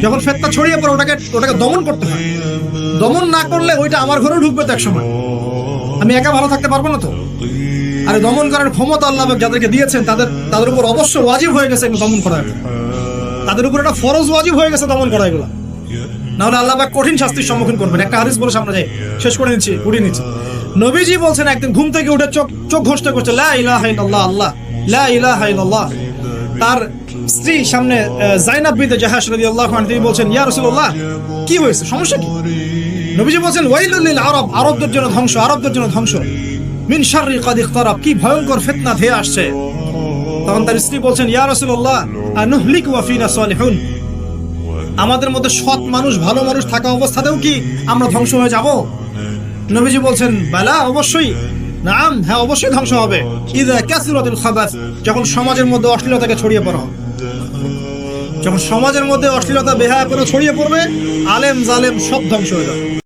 যখন ফিতনা ছড়িয়ে পড়ে ওটাকে দমন করতে হয়। দমন না করলে ওইটা আমার ঘরেও ঢুকবে তো একসময়, আমি একা ভালো থাকতে পারবো না তো। আর দমন করার ক্ষমতা আল্লাহ যাদেরকে দিয়েছেন তাদের উপর অবশ্য ওয়াজিব হয়ে গেছে দমন করা, তাদের উপর একটা ফরজ ওয়াজিব হয়ে গেছে দমন করা এগুলা, নাহলে আল্লাহ কঠিন শাস্তির সম্মুখীন করবেন। একটা হাদিস বলে সামনে যাই, শেষ করে উঠিয়ে নিচ্ছি। নবীজি বলছেন একদিন ঘুম থেকে উঠে চোখ ঘষতে করছে লা ইলাহা ইল্লাল্লাহ, আল্লাহ লা ইলাহা ইল্লাল্লাহ। তার স্ত্রী সামনে যায়নাব বিনতে জাহাশ রাদিয়াল্লাহু আনহা, তিনি বলছেন ইয়া রাসূলুল্লাহ কি হয়েছে, সমস্যা কি? নবীজি বলছেন ওয়াইলুল লিল আরব, আরবদের জন্য ধ্বংস, আরবদের জন্য ধ্বংস। মিন শাররি কাদ ইখতারাব, কি ভয়ঙ্কর ফিতনা ধেয়ে আসছে। তখন তার স্ত্রী বলছেন ইয়া রাসূলুল্লাহ আনুহলিক ওয়া ফিনা সালিহুন, আমাদের মধ্যে সৎ মানুষ ভালো মানুষ থাকা অবস্থাতেও কি আমরা ধ্বংস হয়ে যাব? নবীজি বলছেন বালা, অবশ্যই, নাম, হ্যাঁ অবশ্যই ধ্বংস হবে। ইযা কাসরাতুল খাবাস, যখন সমাজের মধ্যে অশ্লীলতাকে ছড়িয়ে পড়া, যখন সমাজের মধ্যে অশ্লীলতা বেহায়াপনা ছড়িয়ে পড়বে, আলেম জালেম সব ধ্বংস হয়ে যাবে।